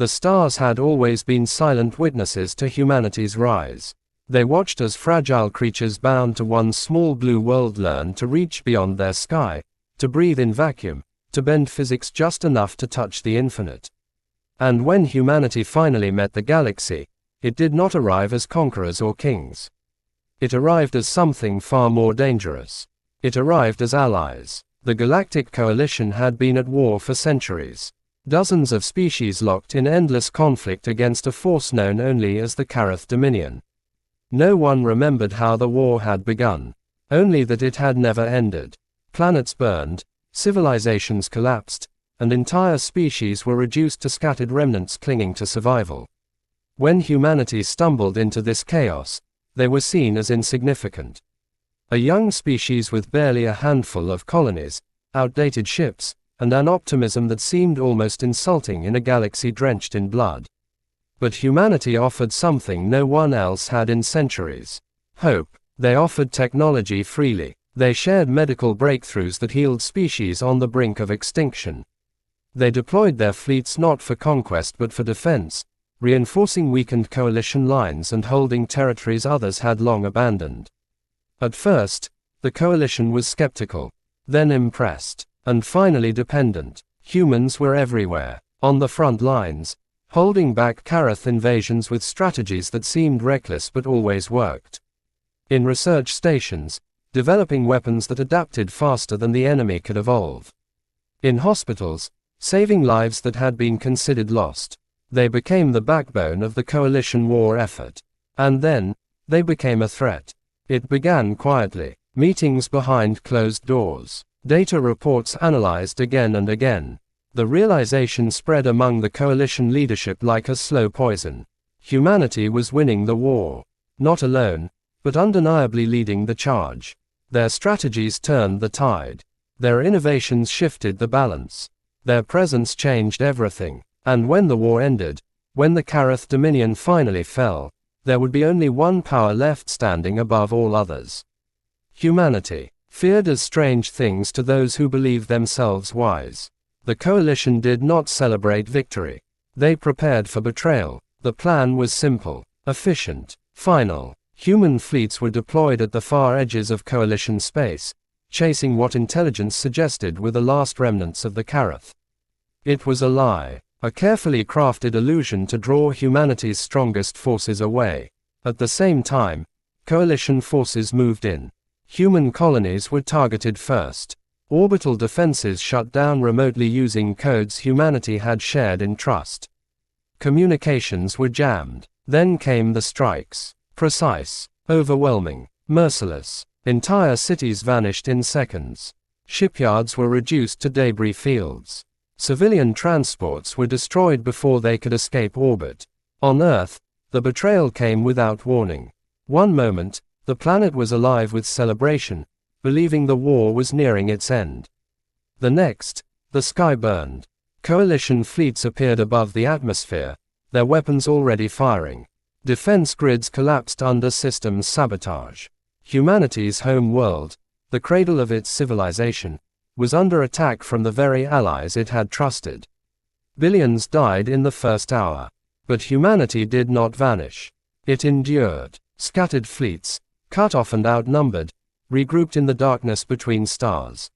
The stars had always been silent witnesses to humanity's rise. They watched as fragile creatures bound to one small blue world learned to reach beyond their sky, to breathe in vacuum, to bend physics just enough to touch the infinite. And when humanity finally met the galaxy, it did not arrive as conquerors or kings. It arrived as something far more dangerous. It arrived as allies. The Galactic Coalition had been at war for centuries. Dozens of species locked in endless conflict against a force known only as the Karath Dominion. No one remembered how the war had begun, only that it had never ended. Planets burned, civilizations collapsed, and entire species were reduced to scattered remnants clinging to survival. When humanity stumbled into this chaos, they were seen as insignificant. A young species with barely a handful of colonies, outdated ships, and an optimism that seemed almost insulting in a galaxy drenched in blood. But humanity offered something no one else had in centuries. Hope. They offered technology freely. They shared medical breakthroughs that healed species on the brink of extinction. They deployed their fleets not for conquest but for defense, reinforcing weakened coalition lines and holding territories others had long abandoned. At first, the coalition was skeptical, then impressed, and finally dependent. Humans were everywhere, on the front lines, holding back Karath invasions with strategies that seemed reckless but always worked. In research stations, developing weapons that adapted faster than the enemy could evolve. In hospitals, saving lives that had been considered lost. They became the backbone of the coalition war effort. And then, they became a threat. It began quietly. Meetings behind closed doors. Data reports analyzed again and again. The realization spread among the coalition leadership like a slow poison. Humanity was winning the war. Not alone, but undeniably leading the charge. Their strategies turned the tide. Their innovations shifted the balance. Their presence changed everything. And when the war ended, when the Karath Dominion finally fell, there would be only one power left standing above all others. Humanity, feared as strange things to those who believe themselves wise. The coalition did not celebrate victory. They prepared for betrayal. The plan was simple, efficient, final. Human fleets were deployed at the far edges of coalition space, chasing what intelligence suggested were the last remnants of the Karath. It was a lie, a carefully crafted illusion to draw humanity's strongest forces away. At the same time, coalition forces moved in. Human colonies were targeted first. Orbital defenses shut down remotely using codes humanity had shared in trust. Communications were jammed. Then came the strikes. Precise, overwhelming, merciless. Entire cities vanished in seconds. Shipyards were reduced to debris fields. Civilian transports were destroyed before they could escape orbit. On Earth, the betrayal came without warning. One moment, the planet was alive with celebration, believing the war was nearing its end. The next, the sky burned. Coalition fleets appeared above the atmosphere, their weapons already firing. Defense grids collapsed under systems sabotage. Humanity's home world, the cradle of its civilization, was under attack from the very allies it had trusted. Billions died in the first hour. But humanity did not vanish. It endured. Scattered fleets, cut off and outnumbered, regrouped in the darkness between stars.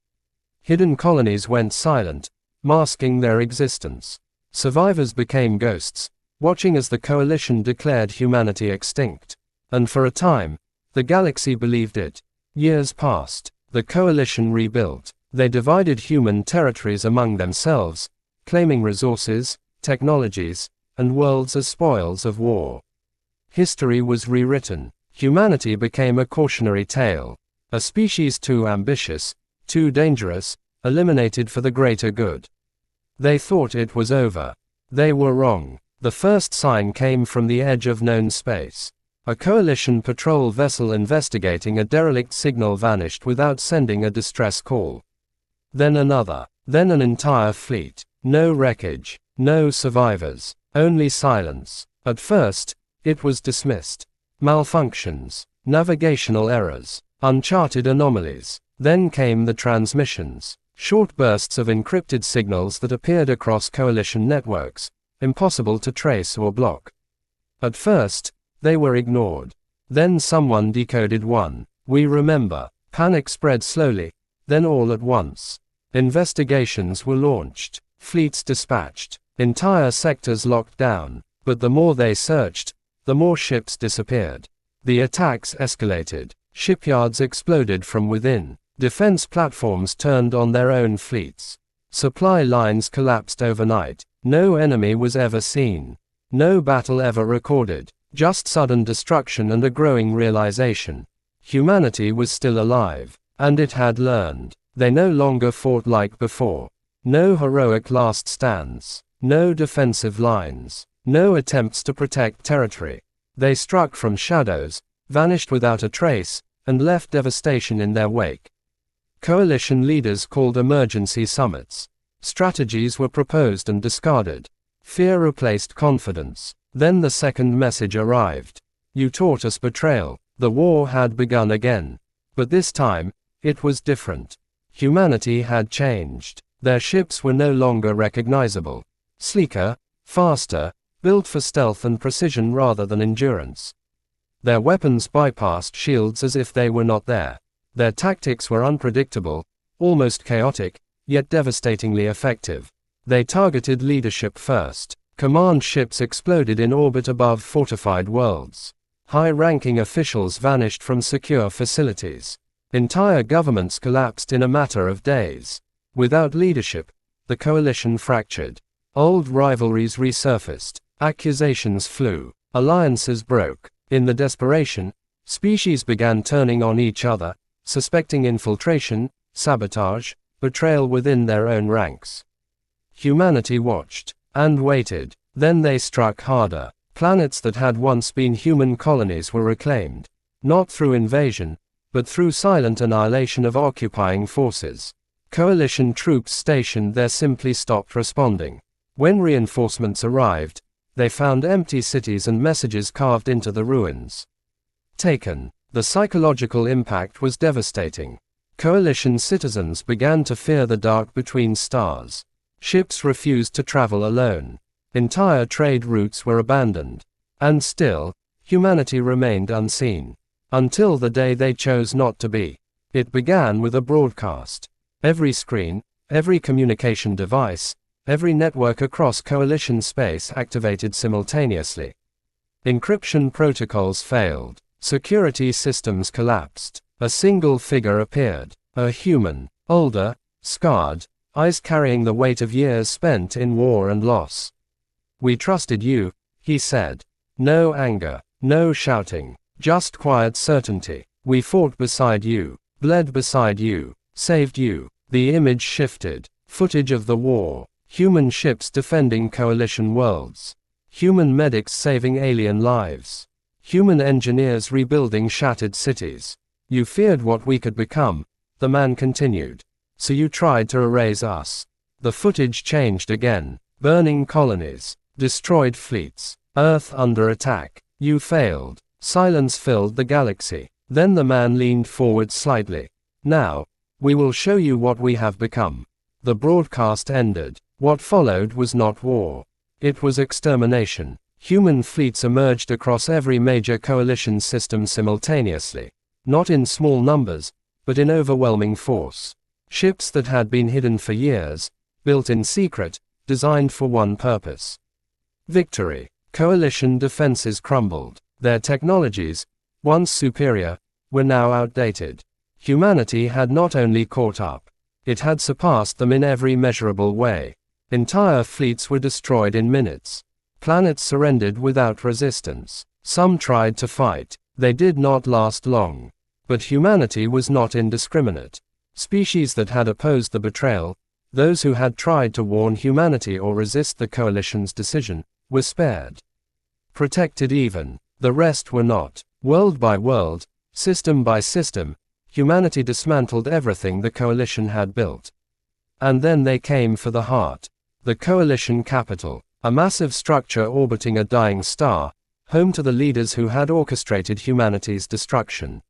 Hidden colonies went silent, masking their existence. Survivors became ghosts, watching as the coalition declared humanity extinct. And for a time, the galaxy believed it. Years passed. The coalition rebuilt. They divided human territories among themselves, claiming resources, technologies, and worlds as spoils of war. History was rewritten. Humanity became a cautionary tale. A species too ambitious, too dangerous, eliminated for the greater good. They thought it was over. They were wrong. The first sign came from the edge of known space. A coalition patrol vessel investigating a derelict signal vanished without sending a distress call. Then another. Then an entire fleet. No wreckage. No survivors. Only silence. At first, it was dismissed. Malfunctions. Navigational errors. Uncharted anomalies. Then came the transmissions. Short bursts of encrypted signals that appeared across coalition networks, impossible to trace or block. At first, they were ignored. Then someone decoded one. We remember. Panic spread slowly, then all at once. Investigations were launched, fleets dispatched, entire sectors locked down. But the more they searched, the more ships disappeared. The attacks escalated. Shipyards exploded from within. Defense platforms turned on their own fleets. Supply lines collapsed overnight. No enemy was ever seen. No battle ever recorded. Just sudden destruction and a growing realization. Humanity was still alive. And it had learned. They no longer fought like before. No heroic last stands. No defensive lines. No attempts to protect territory. They struck from shadows, vanished without a trace, and left devastation in their wake. Coalition leaders called emergency summits. Strategies were proposed and discarded. Fear replaced confidence. Then the second message arrived. You taught us betrayal. The war had begun again. But this time, it was different. Humanity had changed. Their ships were no longer recognizable. Sleeker, faster, built for stealth and precision rather than endurance. Their weapons bypassed shields as if they were not there. Their tactics were unpredictable, almost chaotic, yet devastatingly effective. They targeted leadership first. Command ships exploded in orbit above fortified worlds. High-ranking officials vanished from secure facilities. Entire governments collapsed in a matter of days. Without leadership, the coalition fractured. Old rivalries resurfaced. Accusations flew. Alliances broke. In the desperation, species began turning on each other, suspecting infiltration, sabotage, betrayal within their own ranks. Humanity watched and waited. Then they struck harder. Planets that had once been human colonies were reclaimed, not through invasion, but through silent annihilation of occupying forces. Coalition troops stationed there simply stopped responding. When reinforcements arrived, they found empty cities and messages carved into the ruins. Taken. The psychological impact was devastating. Coalition citizens began to fear the dark between stars. Ships refused to travel alone. Entire trade routes were abandoned. And still, humanity remained unseen. Until the day they chose not to be. It began with a broadcast. Every screen, every communication device, every network across coalition space activated simultaneously. Encryption protocols failed. Security systems collapsed. A single figure appeared. A human. Older, scarred, eyes carrying the weight of years spent in war and loss. We trusted you, he said. No anger, no shouting, just quiet certainty. We fought beside you, bled beside you, saved you. The image shifted. Footage of the war. Human ships defending coalition worlds. Human medics saving alien lives. Human engineers rebuilding shattered cities. You feared what we could become, the man continued. So you tried to erase us. The footage changed again. Burning colonies. Destroyed fleets. Earth under attack. You failed. Silence filled the galaxy. Then the man leaned forward slightly. Now, we will show you what we have become. The broadcast ended. What followed was not war. It was extermination. Human fleets emerged across every major coalition system simultaneously. Not in small numbers, but in overwhelming force. Ships that had been hidden for years, built in secret, designed for one purpose. Victory. Coalition defenses crumbled. Their technologies, once superior, were now outdated. Humanity had not only caught up, it had surpassed them in every measurable way. Entire fleets were destroyed in minutes. Planets surrendered without resistance. Some tried to fight. They did not last long. But humanity was not indiscriminate. Species that had opposed the betrayal, those who had tried to warn humanity or resist the coalition's decision, were spared. Protected even. The rest were not. World by world, system by system, humanity dismantled everything the coalition had built. And then they came for the heart. The coalition capital. A massive structure orbiting a dying star, home to the leaders who had orchestrated humanity's destruction.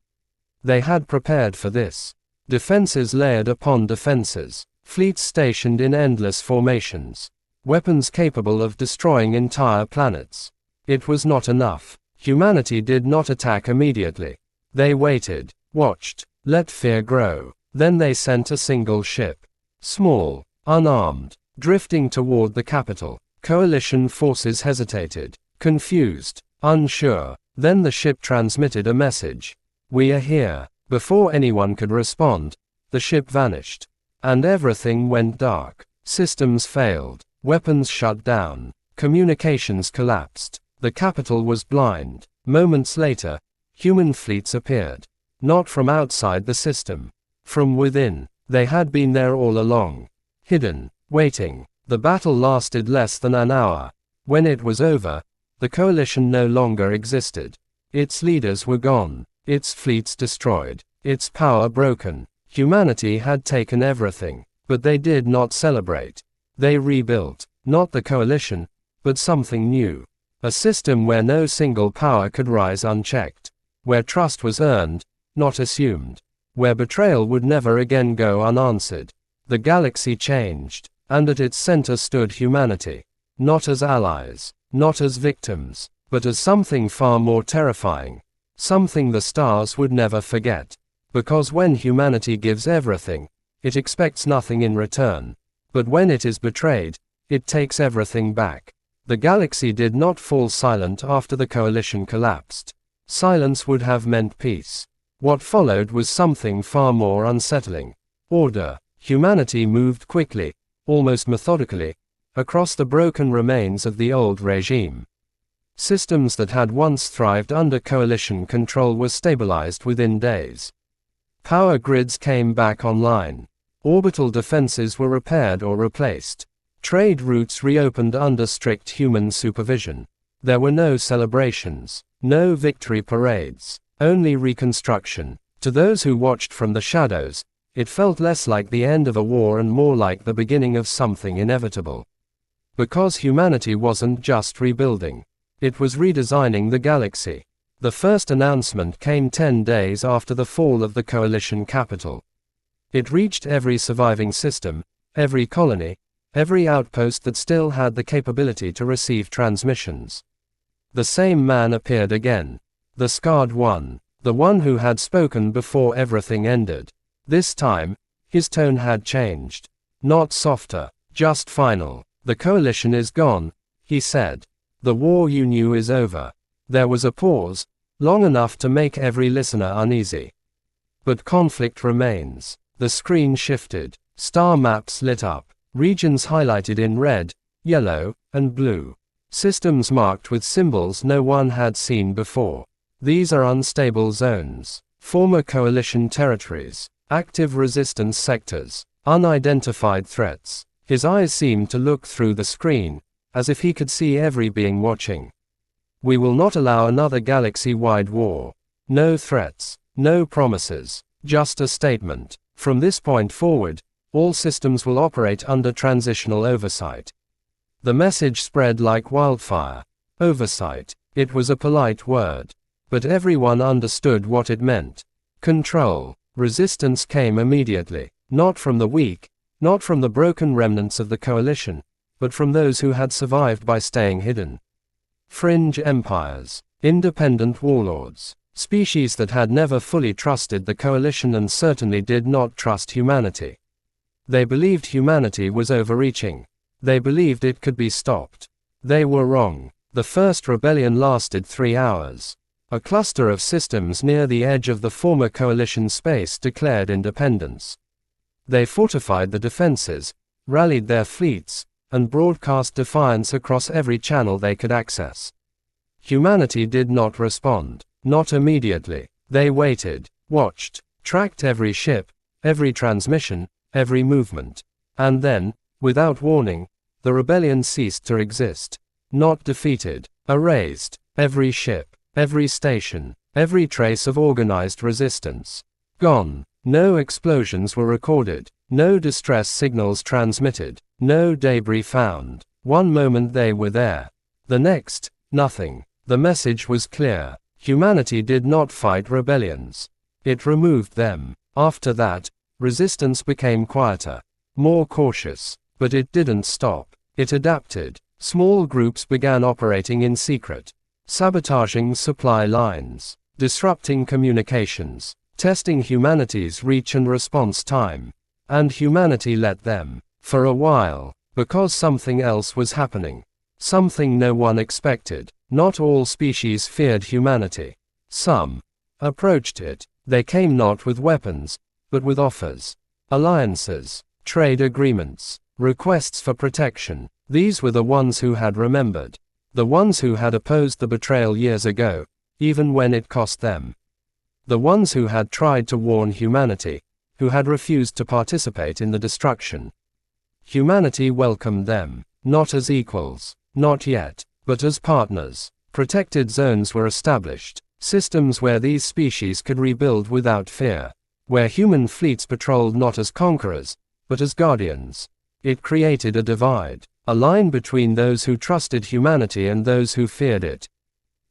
They had prepared for this. Defenses layered upon defenses. Fleets stationed in endless formations. weapons capable of destroying entire planets. It was not enough. Humanity did not attack immediately. They waited, watched, let fear grow. Then they sent a single ship. Small, unarmed, drifting toward the capital. Coalition forces hesitated, confused, unsure. Then the ship transmitted a message. "We are here." Before anyone could respond, the ship vanished. And everything went dark. Systems failed. Weapons shut down. Communications collapsed. The capital was blind. Moments later, human fleets appeared. Not from outside the system. From within. They had been there all along. Hidden. Waiting. The battle lasted less than an hour. When it was over, the coalition no longer existed. Its leaders were gone. Its fleets destroyed. Its power broken. Humanity had taken everything. But they did not celebrate. They rebuilt. Not the coalition, but something new. A system where no single power could rise unchecked. Where trust was earned, not assumed. Where betrayal would never again go unanswered. The galaxy changed, and at its center stood humanity. Not as allies, not as victims, but as something far more terrifying. Something the stars would never forget. Because when humanity gives everything, it expects nothing in return. But when it is betrayed, it takes everything back. The galaxy did not fall silent after the coalition collapsed. Silence would have meant peace. What followed was something far more unsettling. Order. Humanity moved quickly, almost methodically, across the broken remains of the old regime. Systems that had once thrived under coalition control were stabilized within days. Power grids came back online. Orbital defenses were repaired or replaced. Trade routes reopened under strict human supervision. There were no celebrations, no victory parades, only reconstruction. To those who watched from the shadows, it felt less like the end of a war and more like the beginning of something inevitable. Because humanity wasn't just rebuilding. It was redesigning the galaxy. The first announcement came 10 days after the fall of the coalition capital. It reached every surviving system, every colony, every outpost that still had the capability to receive transmissions. The same man appeared again. The scarred one. The one who had spoken before everything ended. This time, his tone had changed. Not softer, just final. "The coalition is gone," he said. "The war you knew is over." There was a pause, long enough to make every listener uneasy. But conflict remains. The screen shifted. Star maps lit up. Regions highlighted in red, yellow, and blue. Systems marked with symbols no one had seen before. These are unstable zones. Former coalition territories. Active resistance sectors. Unidentified threats. His eyes seemed to look through the screen, as if he could see every being watching. "We will not allow another galaxy-wide war. No threats, no promises, just a statement. From this point forward, all systems will operate under transitional oversight." The message spread like wildfire. Oversight. It was a polite word. But everyone understood what it meant. Control. Resistance came immediately. Not from the weak, not from the broken remnants of the coalition, but from those who had survived by staying hidden. Fringe empires. Independent warlords. Species that had never fully trusted the coalition and certainly did not trust humanity. They believed humanity was overreaching. They believed it could be stopped. They were wrong. The first rebellion lasted 3 hours. A cluster of systems near the edge of the former coalition space declared independence. They fortified the defenses, rallied their fleets, and broadcast defiance across every channel they could access. Humanity did not respond. Not immediately. They waited, watched, tracked every ship, every transmission, every movement. And then, without warning, the rebellion ceased to exist. Not defeated, erased. Every ship, every station, every trace of organized resistance. Gone. No explosions were recorded. No distress signals transmitted. No debris found. One moment they were there. The next, nothing. The message was clear. Humanity did not fight rebellions. It removed them. After that, resistance became quieter, more cautious. But it didn't stop. It adapted. Small groups began operating in secret, sabotaging supply lines, disrupting communications, testing humanity's reach and response time. And humanity let them, for a while, because something else was happening. Something no one expected. Not all species feared humanity. Some approached it. They came not with weapons, but with offers, alliances, trade agreements, requests for protection. These were the ones who had remembered. The ones who had opposed the betrayal years ago, even when it cost them. The ones who had tried to warn humanity, who had refused to participate in the destruction. Humanity welcomed them, not as equals, not yet, but as partners. Protected zones were established, systems where these species could rebuild without fear, where human fleets patrolled not as conquerors, but as guardians. It created a divide, a line between those who trusted humanity and those who feared it.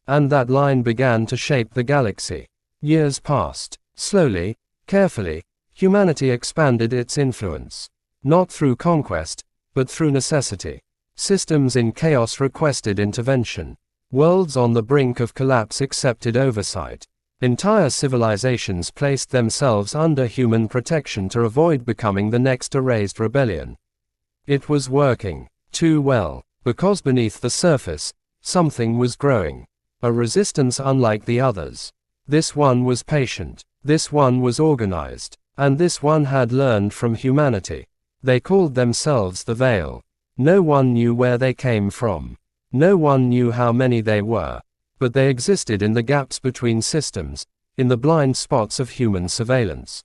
And that line began to shape the galaxy. Years passed. Slowly, carefully, humanity expanded its influence. Not through conquest, but through necessity. Systems in chaos requested intervention. Worlds on the brink of collapse accepted oversight. Entire civilizations placed themselves under human protection to avoid becoming the next erased rebellion. It was working too well, because beneath the surface, something was growing. A resistance unlike the others. This one was patient. This one was organized. And this one had learned from humanity. They called themselves the Veil. No one knew where they came from. No one knew how many they were. But they existed in the gaps between systems, in the blind spots of human surveillance.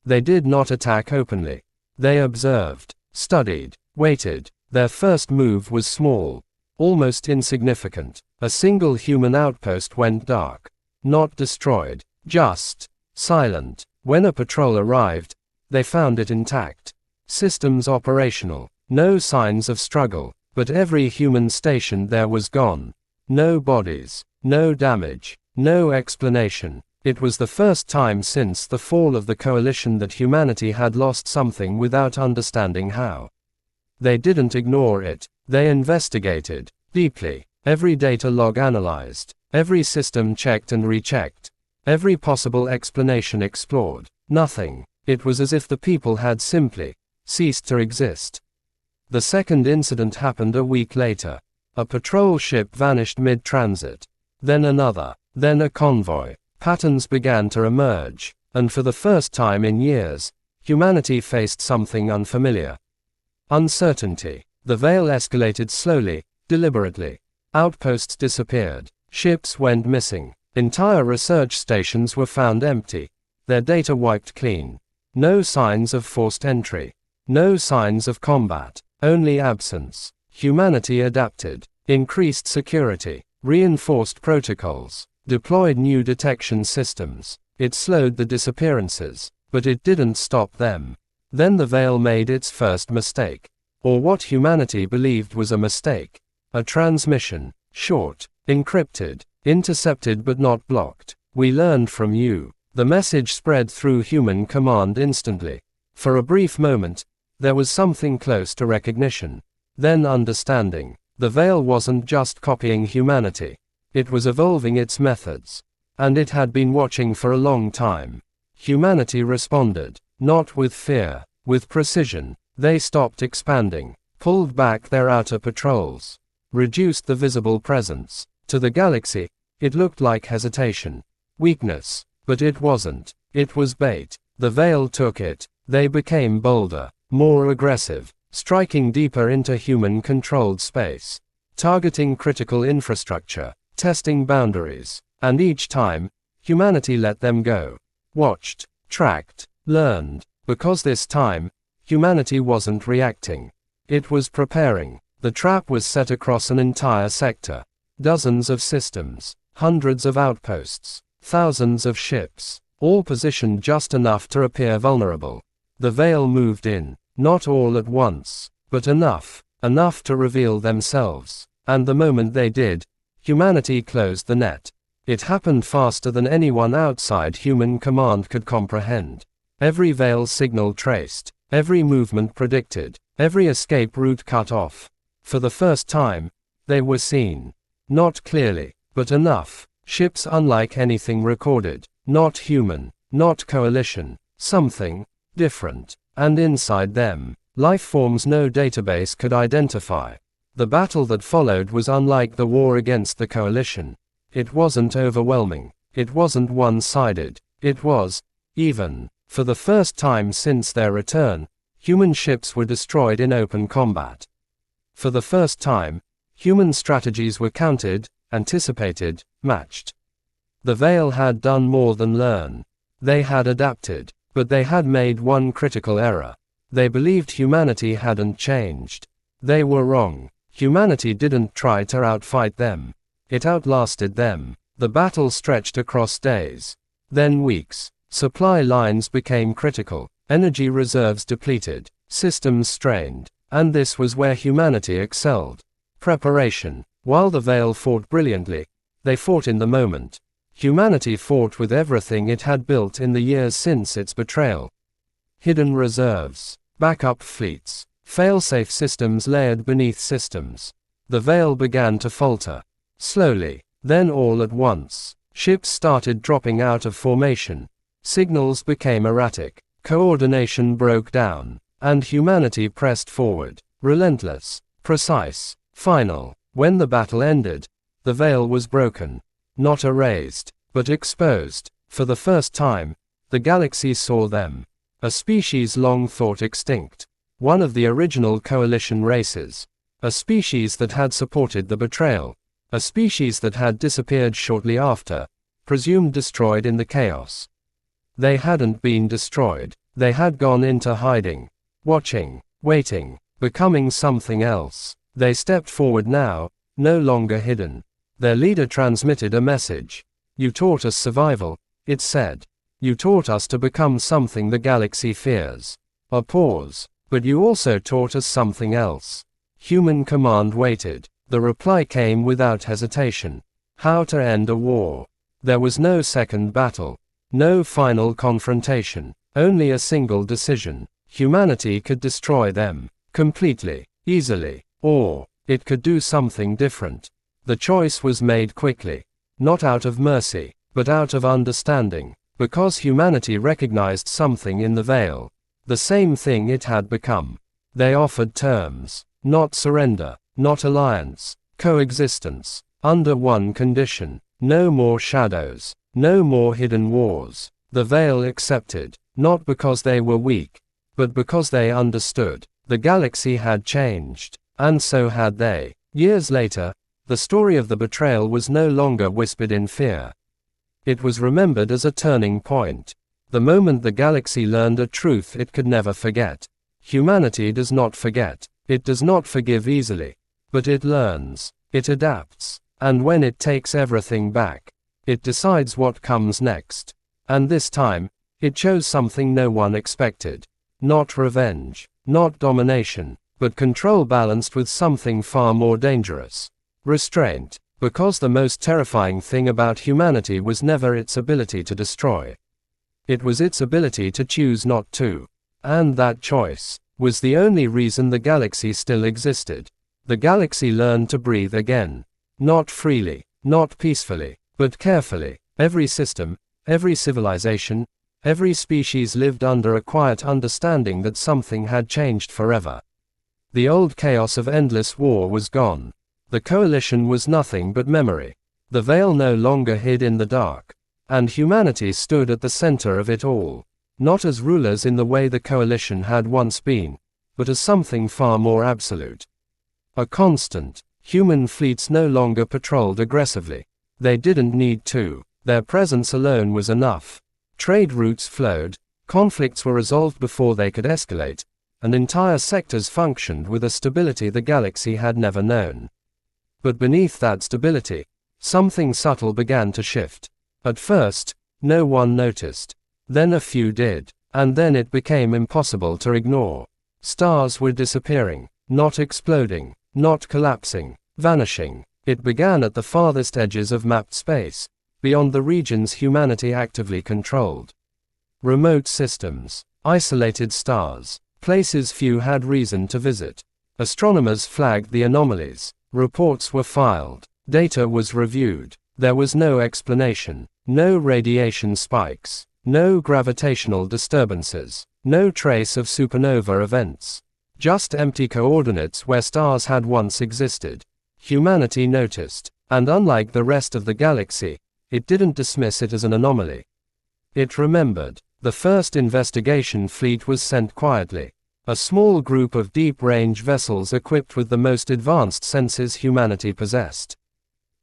They did not attack openly. They observed, studied, waited. Their first move was small, almost insignificant. A single human outpost went dark. Not destroyed, just silent. When a patrol arrived, they found it intact. Systems operational. No signs of struggle, but every human station there was gone. No bodies, no damage, no explanation. It was the first time since the fall of the coalition that humanity had lost something without understanding how. They didn't ignore it. They investigated deeply. Every data log analyzed. Every system checked and rechecked. Every possible explanation explored. Nothing. It was as if the people had simply ceased to exist. The second incident happened a week later. A patrol ship vanished mid-transit. Then another. Then a convoy. Patterns began to emerge. And for the first time in years, humanity faced something unfamiliar. Uncertainty. The veil escalated slowly, deliberately. Outposts disappeared. Ships went missing. Entire research stations were found empty. Their data wiped clean. No signs of forced entry. No signs of combat. Only absence. Humanity adapted. Increased security. Reinforced protocols. Deployed new detection systems. It slowed the disappearances. But it didn't stop them. Then the veil made its first mistake. Or what humanity believed was a mistake. A transmission. Short. Encrypted. Intercepted but not blocked. We learned from you. The message spread through human command instantly. For a brief moment, there was something close to recognition. Then understanding. The veil wasn't just copying humanity. It was evolving its methods. And it had been watching for a long time. Humanity responded. Not with fear. With precision. They stopped expanding. Pulled back their outer patrols. Reduced the visible presence. To the galaxy, it looked like hesitation. Weakness. But it wasn't. It was bait. The veil took it. They became bolder. More aggressive. Striking deeper into human-controlled space. Targeting critical infrastructure. Testing boundaries. And each time, humanity let them go. Watched. Tracked. Learned. Because this time, humanity wasn't reacting. It was preparing. The trap was set across an entire sector. Dozens of systems. Hundreds of outposts. Thousands of ships. All positioned just enough to appear vulnerable. The veil moved in. Not all at once. But enough. Enough to reveal themselves. And the moment they did, humanity closed the net. It happened faster than anyone outside human command could comprehend. Every veil signal traced. Every movement predicted. Every escape route cut off. For the first time, they were seen. Not clearly, but enough. Ships unlike anything recorded. Not human, not coalition. Something different. And inside them, life forms no database could identify. The battle that followed was unlike the war against the coalition. It wasn't overwhelming. It wasn't one-sided. It was even. For the first time since their return, human ships were destroyed in open combat. For the first time, human strategies were counted, anticipated, matched. The Veil had done more than learn. They had adapted, but they had made one critical error. They believed humanity hadn't changed. They were wrong. Humanity didn't try to outfight them. It outlasted them. The battle stretched across days, then weeks. Supply lines became critical, energy reserves depleted, systems strained, and this was where humanity excelled. Preparation. While the Veil fought brilliantly, they fought in the moment. Humanity fought with everything it had built in the years since its betrayal. Hidden reserves, backup fleets, fail-safe systems layered beneath systems. The Veil began to falter. Slowly, then all at once, ships started dropping out of formation. Signals became erratic, coordination broke down, and humanity pressed forward, relentless, precise, final. When the battle ended, the Veil was broken. Not erased, but exposed. For the first time, the galaxy saw them. A species long thought extinct. One of the original coalition races. A species that had supported the betrayal. A species that had disappeared shortly after, presumed destroyed in the chaos. They hadn't been destroyed. They had gone into hiding. Watching, waiting, becoming something else. They stepped forward now, no longer hidden. Their leader transmitted a message. You taught us survival, it said. You taught us to become something the galaxy fears. A pause. But you also taught us something else. Human command waited. The reply came without hesitation. How to end a war. There was no second battle. No final confrontation. Only a single decision. Humanity could destroy them. Completely. Easily. Or, it could do something different. The choice was made quickly. Not out of mercy, but out of understanding. Because humanity recognized something in the Veil. The same thing it had become. They offered terms. Not surrender. Not alliance. Coexistence. Under one condition. No more shadows. No more hidden wars. The Veil accepted. Not because they were weak, but because they understood. The galaxy had changed. And so had they. Years later, the story of the betrayal was no longer whispered in fear. It was remembered as a turning point. The moment the galaxy learned a truth it could never forget. Humanity does not forget. It does not forgive easily. But it learns. It adapts. And when it takes everything back, it decides what comes next. And this time, it chose something no one expected. Not revenge. Not domination. But control balanced with something far more dangerous. Restraint. Because the most terrifying thing about humanity was never its ability to destroy. It was its ability to choose not to. And that choice was the only reason the galaxy still existed. The galaxy learned to breathe again. Not freely, not peacefully, but carefully. Every system, every civilization, every species lived under a quiet understanding that something had changed forever. The old chaos of endless war was gone. The coalition was nothing but memory. The Veil no longer hid in the dark. And humanity stood at the center of it all. Not as rulers in the way the coalition had once been, but as something far more absolute. A constant. Human fleets no longer patrolled aggressively. They didn't need to. Their presence alone was enough. Trade routes flowed, conflicts were resolved before they could escalate, and entire sectors functioned with a stability the galaxy had never known. But beneath that stability, something subtle began to shift. At first, no one noticed. Then a few did. And then it became impossible to ignore. Stars were disappearing, not exploding, not collapsing, vanishing. It began at the farthest edges of mapped space, beyond the regions humanity actively controlled. Remote systems, isolated stars, places few had reason to visit. Astronomers flagged the anomalies. Reports were filed. Data was reviewed. There was no explanation. No radiation spikes. No gravitational disturbances. No trace of supernova events. Just empty coordinates where stars had once existed. Humanity noticed, and unlike the rest of the galaxy, it didn't dismiss it as an anomaly. It remembered. The first investigation fleet was sent quietly. A small group of deep-range vessels equipped with the most advanced sensors humanity possessed.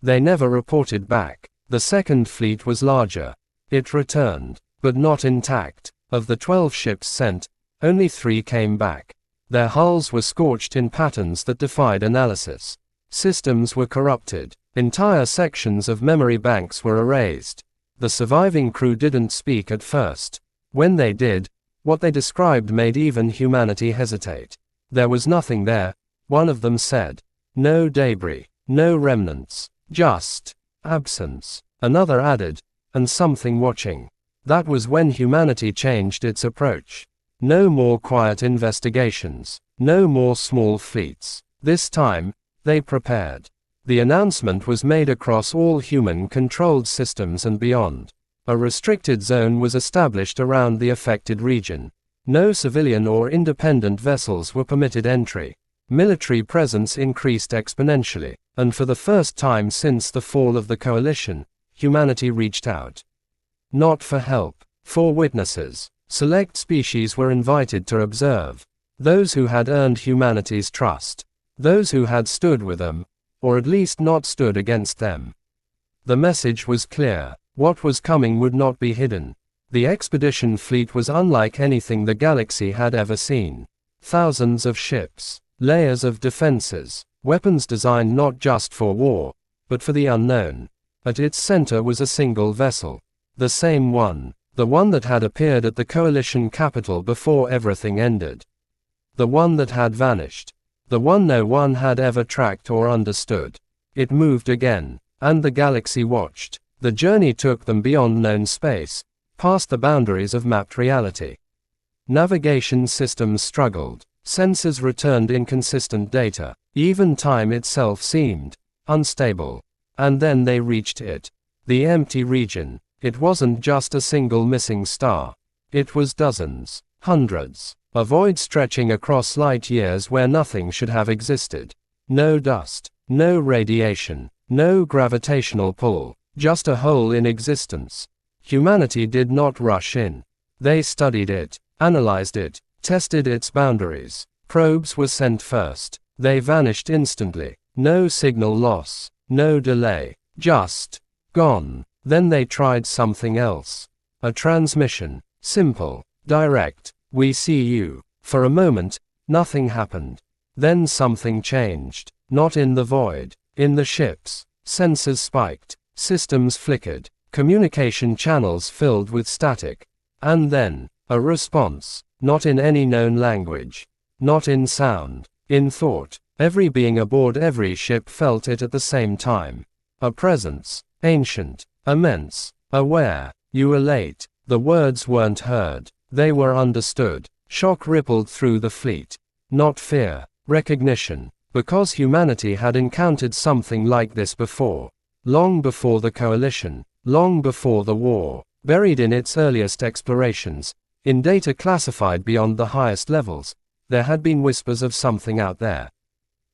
They never reported back. The second fleet was larger. It returned, but not intact. Of the 12 ships sent, only 3 came back. Their hulls were scorched in patterns that defied analysis. Systems were corrupted. Entire sections of memory banks were erased. The surviving crew didn't speak at first. When they did, what they described made even humanity hesitate. There was nothing there, one of them said. No debris, no remnants, just absence. Another added, and something watching. That was when humanity changed its approach. No more quiet investigations. No more small fleets. This time, they prepared. The announcement was made across all human-controlled systems and beyond. A restricted zone was established around the affected region. No civilian or independent vessels were permitted entry. Military presence increased exponentially, and for the first time since the fall of the coalition, humanity reached out. Not for help, for witnesses. Select species were invited to observe. Those who had earned humanity's trust. Those who had stood with them, or at least not stood against them. The message was clear. What was coming would not be hidden. The expedition fleet was unlike anything the galaxy had ever seen. Thousands of ships, layers of defenses, weapons designed not just for war, but for the unknown. At its center was a single vessel. The same one. The one that had appeared at the coalition capital before everything ended. The one that had vanished. The one no one had ever tracked or understood. It moved again, and the galaxy watched. The journey took them beyond known space, past the boundaries of mapped reality. Navigation systems struggled. Sensors returned inconsistent data. Even time itself seemed unstable. And then they reached it. The empty region. It wasn't just a single missing star. It was dozens, hundreds. A void stretching across light years where nothing should have existed. No dust, no radiation, no gravitational pull. Just a hole in existence. Humanity did not rush in. They studied it, analyzed it, tested its boundaries. Probes were sent first. They vanished instantly. No signal loss, no delay. Just gone. Then they tried something else. A transmission. Simple, direct. We see you. For a moment, nothing happened. Then something changed. Not in the void. In the ships. Sensors spiked. Systems flickered, communication channels filled with static. And then, a response, not in any known language, not in sound, in thought. Every being aboard every ship felt it at the same time. A presence, ancient, immense, aware. You were late. The words weren't heard. They were understood. Shock rippled through the fleet. Not fear, recognition. Because humanity had encountered something like this before. Long before the coalition, long before the war, buried in its earliest explorations, in data classified beyond the highest levels, there had been whispers of something out there.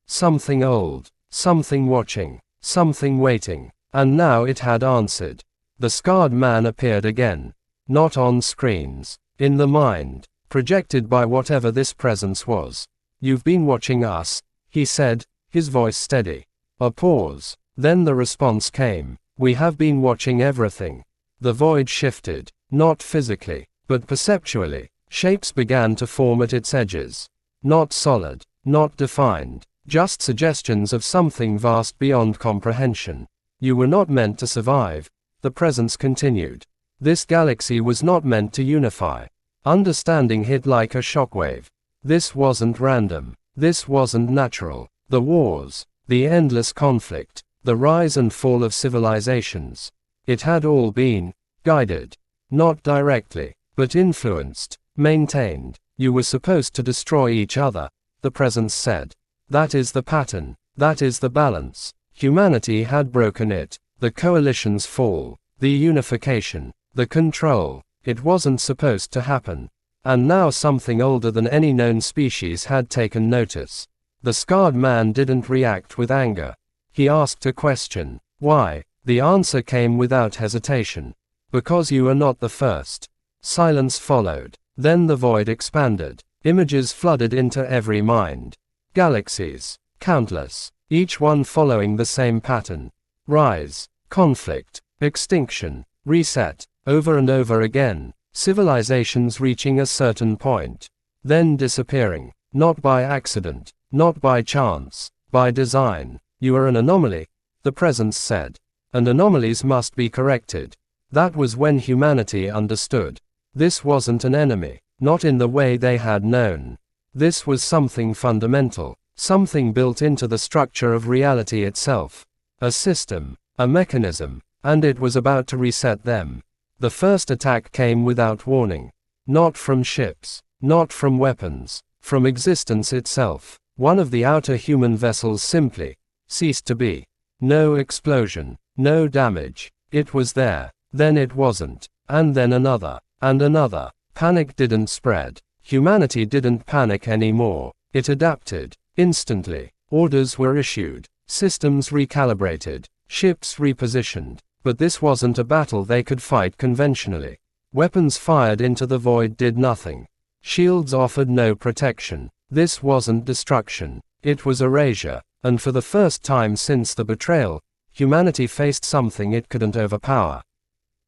Something old, something watching, something waiting, and now it had answered. The scarred man appeared again. Not on screens, in the mind, projected by whatever this presence was. You've been watching us, he said, his voice steady. A pause. Then the response came. We have been watching everything. The void shifted, not physically, but perceptually. Shapes began to form at its edges. Not solid, not defined, just suggestions of something vast beyond comprehension. You were not meant to survive, the presence continued. This galaxy was not meant to unify. Understanding hit like a shockwave. This wasn't random. This wasn't natural. The wars, the endless conflict, the rise and fall of civilizations. It had all been guided. Not directly, but influenced, maintained. You were supposed to destroy each other, the presence said. That is the pattern. That is the balance. Humanity had broken it. The coalition's fall. The unification. The control. It wasn't supposed to happen. And now something older than any known species had taken notice. The scarred man didn't react with anger. He asked a question. Why? The answer came without hesitation. Because you are not the first. Silence followed. Then the void expanded. Images flooded into every mind. Galaxies. Countless. Each one following the same pattern. Rise. Conflict. Extinction. Reset. Over and over again. Civilizations reaching a certain point. Then disappearing. Not by accident. Not by chance. By design. You are an anomaly, the presence said. And anomalies must be corrected. That was when humanity understood. This wasn't an enemy. Not in the way they had known. This was something fundamental. Something built into the structure of reality itself. A system. A mechanism. And it was about to reset them. The first attack came without warning. Not from ships. Not from weapons. From existence itself. One of the outer human vessels simply ceased to be. No explosion. No damage. It was there. Then it wasn't. And then another. And another. Panic didn't spread. Humanity didn't panic anymore. It adapted. Instantly. Orders were issued. Systems recalibrated. Ships repositioned. But this wasn't a battle they could fight conventionally. Weapons fired into the void did nothing. Shields offered no protection. This wasn't destruction. It was erasure. And for the first time since the betrayal, humanity faced something it couldn't overpower.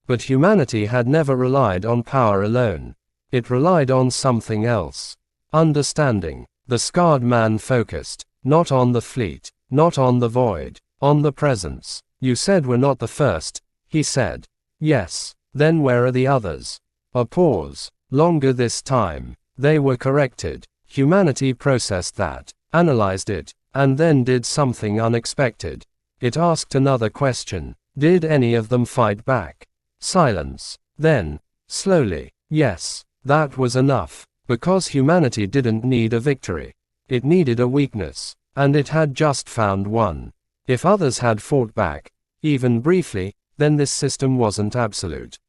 But humanity had never relied on power alone. It relied on something else. Understanding. The scarred man focused. Not on the fleet. Not on the void. On the presence. You said we're not the first, he said. Yes. Then where are the others? A pause. Longer this time. They were corrected. Humanity processed that. Analyzed it. And then did something unexpected. It asked another question. Did any of them fight back? Silence. Then, slowly, yes, that was enough. Because humanity didn't need a victory. It needed a weakness. And it had just found one. If others had fought back, even briefly, then this system wasn't absolute.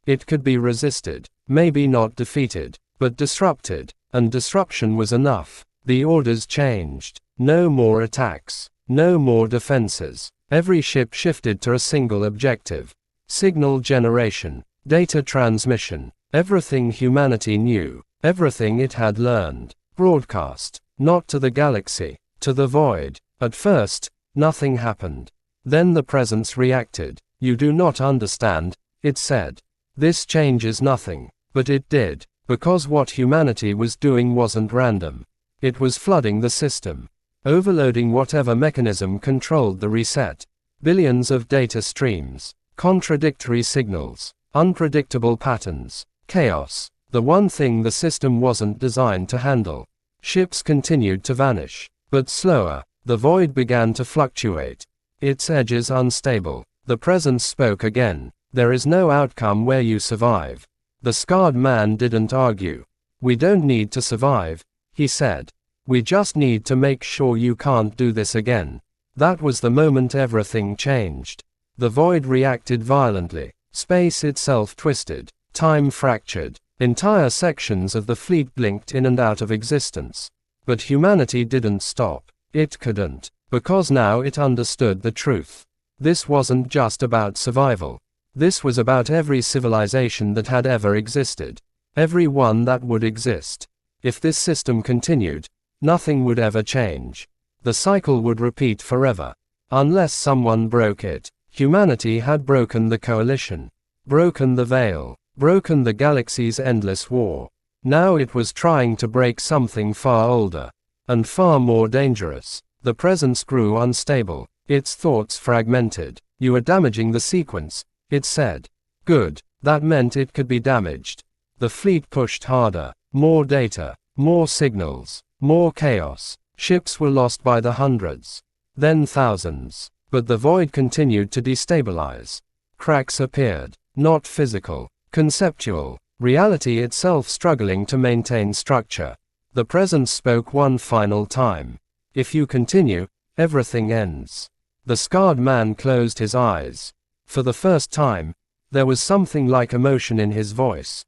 It could be resisted, maybe not defeated, but disrupted. And disruption was enough. The orders changed. No more attacks. No more defenses. Every ship shifted to a single objective. Signal generation. Data transmission. Everything humanity knew. Everything it had learned. Broadcast. Not to the galaxy. To the void. At first, nothing happened. Then the presence reacted. You do not understand, it said. This changes nothing. But it did. Because what humanity was doing wasn't random. It was flooding the system. Overloading whatever mechanism controlled the reset. Billions of data streams. Contradictory signals. Unpredictable patterns. Chaos. The one thing the system wasn't designed to handle. Ships continued to vanish. But slower. The void began to fluctuate. Its edges unstable. The presence spoke again. There is no outcome where you survive. The scarred man didn't argue. We don't need to survive, he said. We just need to make sure you can't do this again. That was the moment everything changed. The void reacted violently. Space itself twisted. Time fractured. Entire sections of the fleet blinked in and out of existence. But humanity didn't stop. It couldn't. Because now it understood the truth. This wasn't just about survival. This was about every civilization that had ever existed. Every one that would exist. If this system continued, nothing would ever change. The cycle would repeat forever. Unless someone broke it. Humanity had broken the coalition. Broken the veil. Broken the galaxy's endless war. Now it was trying to break something far older. And far more dangerous. The presence grew unstable. Its thoughts fragmented. You are damaging the sequence, it said. Good. That meant it could be damaged. The fleet pushed harder. More data. More signals. More chaos. Ships were lost by the hundreds. Then thousands. But the void continued to destabilize. Cracks appeared. Not physical. Conceptual. Reality itself struggling to maintain structure. The presence spoke one final time. If you continue, everything ends. The scarred man closed his eyes. For the first time, there was something like emotion in his voice.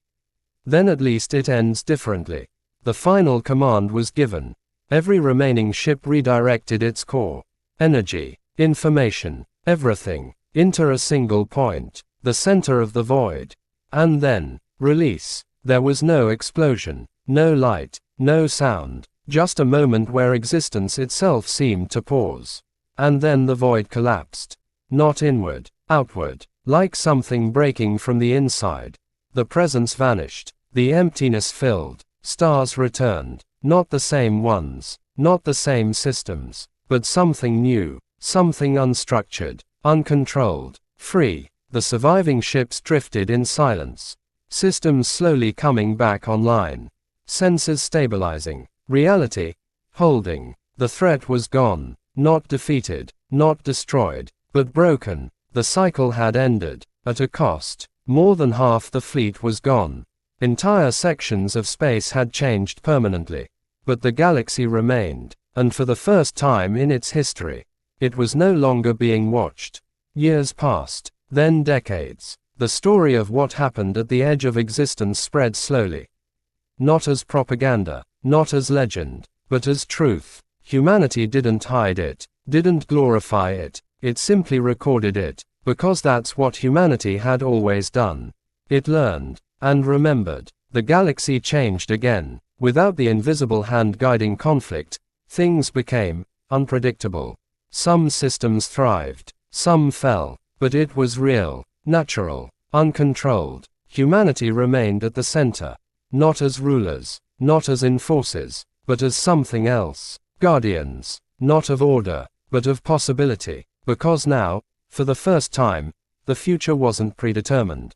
Then at least it ends differently. The final command was given. Every remaining ship redirected its core, energy, information, everything, into a single point, the center of the void. And then, release. There was no explosion, no light, no sound, just a moment where existence itself seemed to pause. And then the void collapsed. Not inward, outward, like something breaking from the inside. The presence vanished. The emptiness filled. Stars returned. Not the same ones, not the same systems, but something new, something unstructured, uncontrolled, free. The surviving ships drifted in silence. Systems slowly coming back online. Sensors stabilizing. Reality holding. The threat was gone. Not defeated, not destroyed, but broken. The cycle had ended, at a cost. More than half the fleet was gone. Entire sections of space had changed permanently. But the galaxy remained, and for the first time in its history, it was no longer being watched. Years passed, then decades. The story of what happened at the edge of existence spread slowly. Not as propaganda, not as legend, but as truth. Humanity didn't hide it, didn't glorify it, it simply recorded it, because that's what humanity had always done. It learned, and remembered. The galaxy changed again. Without the invisible hand guiding conflict, things became unpredictable. Some systems thrived, some fell, but it was real, natural, uncontrolled. Humanity remained at the center, not as rulers, not as enforcers, but as something else. Guardians, not of order, but of possibility. Because now, for the first time, the future wasn't predetermined.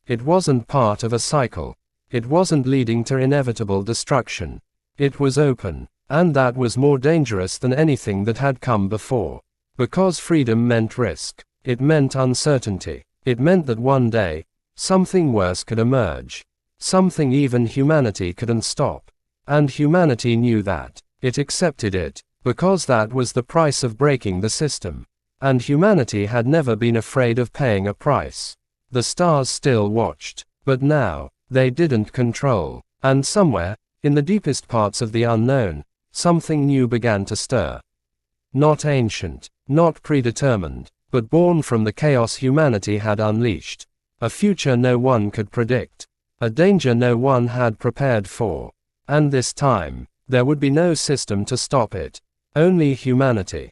It wasn't part of a cycle. It wasn't leading to inevitable destruction. It was open, and that was more dangerous than anything that had come before. Because freedom meant risk. It meant uncertainty. It meant that one day, something worse could emerge. Something even humanity couldn't stop. And humanity knew that. It accepted it, because that was the price of breaking the system. And humanity had never been afraid of paying a price. The stars still watched, but now, they didn't control. And somewhere, in the deepest parts of the unknown, something new began to stir. Not ancient, not predetermined, but born from the chaos humanity had unleashed. A future no one could predict. A danger no one had prepared for. And this time, there would be no system to stop it. Only humanity.